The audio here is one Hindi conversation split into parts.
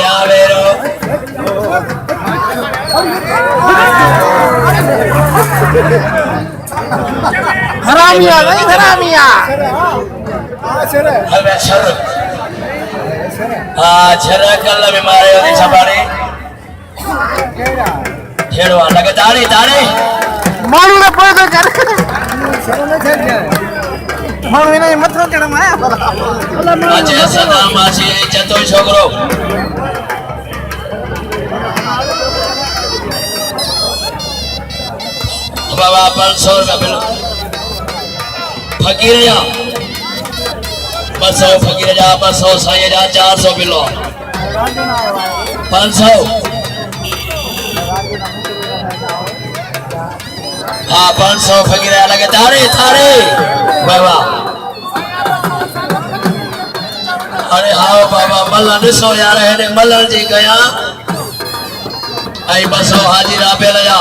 Yavero. Haramia, नहीं haramia. हमें शर शर कल बीमारी होती छपाड़ी खेड़वा लगे ताड़ी ताड़ी मारू ना पड़े तो कर मारू इन्हें मत रोक कर माया आज ऐसा नाम आशी चतुर छोकरो बाबा 500 रुपया बिल फकीर या 500 फकीर जा 500 साई जा 400 बिलो 500 हाँ 500 फकीर लगे तारे तारे बाबा अरे हाँ बाबा मल्ला ॾिसो यार हेॾे मल्लर जी कया ऐं 200 हाजिरा पे लॻा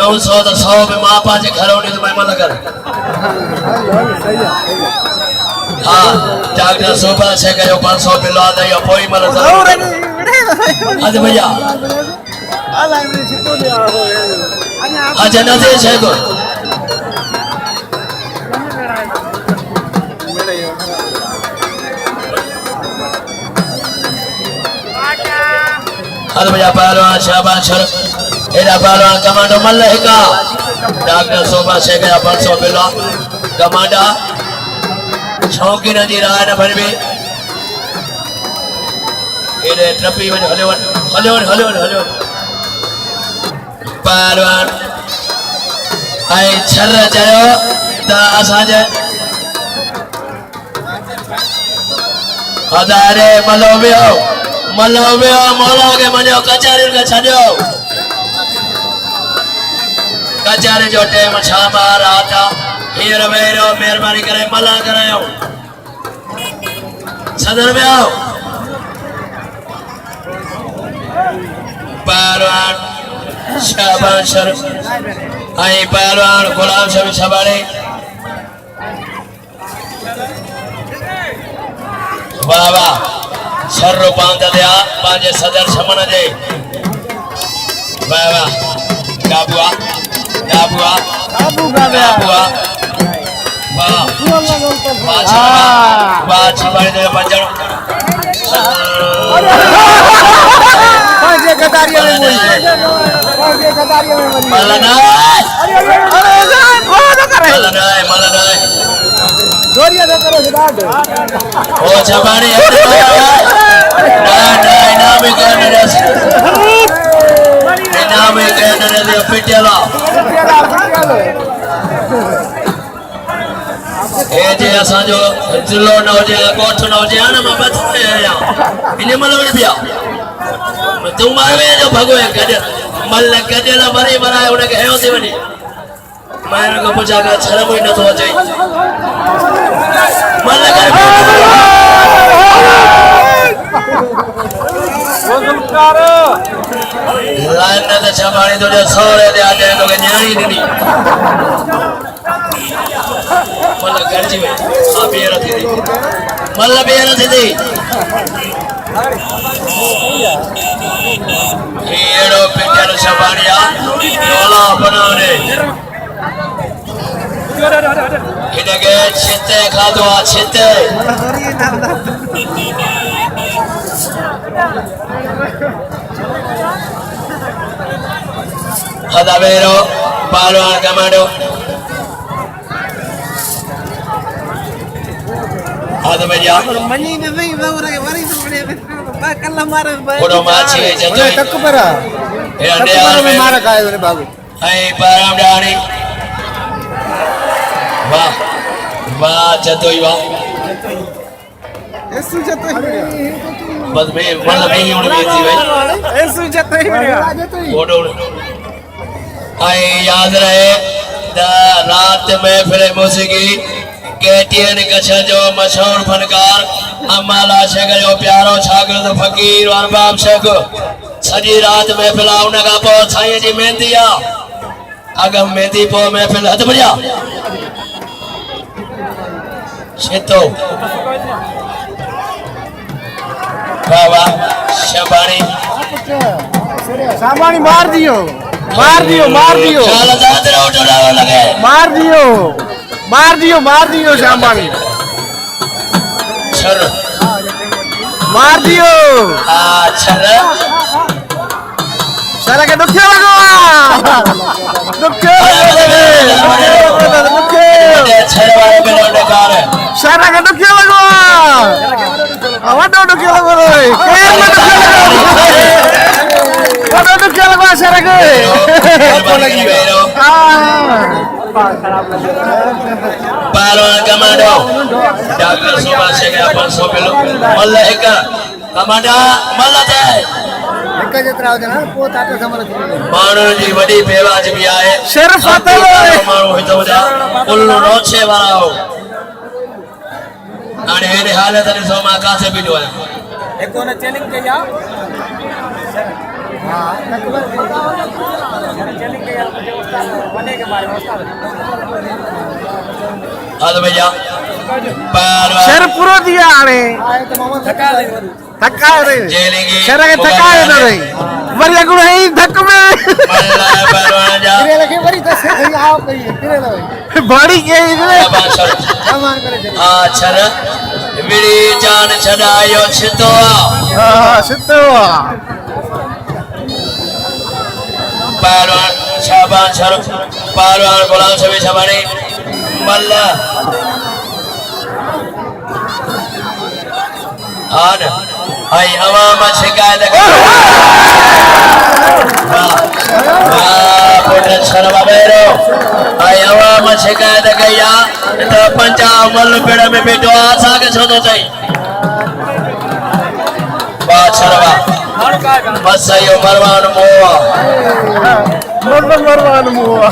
900 तो 100 में माँ पाँच घर होने तो मैं मत कर हाँ डॉक्टर सुबह से कहो 500 बिलो आ दे कोई मत आज भैया अच्छा नदी से को अरे भैया पहलवान शाबाश एरा पहलवान कमांडो मल्लिका डॉक्टर शोभा से गया 500 बिलो कमांडा शौकीन जी राय न भरबी एरे ट्रपी वन हलो पहलवान आई छर चयो त असांजे हदारे मलो मौला के मनो कचहरी के छॾियो कचहरी जो टाइम शाम रात हीर वेरो मेहरबानी करे मला करायो सदर में आओ पहलवान शाबाश आई पहलवान गुलाम शबी छबाड़े बाबा शर्रो पांच दिया पांचे सदर शमन दे बाबा गाबुआ वाह छबाड़े दे पंजन पांचे कतारिया में बोली मलना जोरिया दे करो हिदायत ओ छबाड़ी इनाम के नरे पिटेला ए जे असा जो जिलो न हो जे कोठ न हो जे न मैं बताए या इने मतलब पिया तुम मारे जो भगवे कदे मल कदेला मरे मराए उन के हेओ दे वनी मैं को पूछा का शर्म ही न तो जाई मल कर लाइन न छबाड़ी तो जो सोरे दे आ जाए तो के न्यारी नी मल गर्जी में आ बेर थी मल बेर थी हेड़ो पिटर छबाड़िया डोला बनाने इनके छिते खादो छिते हदावेरो पहलवान कमांडो आदो भैया मनी नहीं वरे वरी तो पड़े कल्ला मारे कोडो माची जतो तक परा ए अंडे में मारा काए रे बाबू ऐ पाराम डाणी वाह वाह जतोई वाह एसु जतोई बस में मतलब नहीं होने में थी भाई एसु जतोई फोटो आई याद रहे रात में फिर मौसीकी केटीएन कच्छ जो मशहूर फनकार अमाला शेख जो प्यारो शागिर्द फकीर अरबाब शेख सजी रात महफिल उन का पो साईं जी मेहंदी आ अगम मेहंदी पो महफिल हथ बढ़िया शेतो शबानी सामानी मार दियो चल दादरा उठाने लगे मार दियो सामानी छर मार दियो छर सारा के दुखे लगवा छर वाले बिलोडे कार सारा के दुखे लगवा वाडो दुखे लगवा वाडो दुखे लगवा सारा के पहलवान कमांडो डॉक्टर सुभाष शेख अपन सोपेलो मल्ला एक कमांडा मल्ला ते माण्हू जी वॾी बेवाज बि आहे सिर्फ़ माण्हू हिते हुजा उल्लू नोछे वारा हो हाणे हेॾे हालत ॾिसो मां काथे बीठो आहियां हल भैया पहलवान सिर पूरो दिया हाणे थका रे जेलिंगी शर के थका है ना रे वरी अगुण है धक में मल्ला पहलवान जा बड़ी के छर विड़ी जान छॾायो छितो हां सितो पहलवान शाबान छर पहलवान गुलाम सभी छबानी मल्ला आन आई अवाम शिकायत पुट शर्मा बेरो आई अवाम शिकायत कया त पंजाब मल पेड़ में बैठो आसा के छो तो चई बा शर्मा बस यो मरवान मोआ मरवान मुआ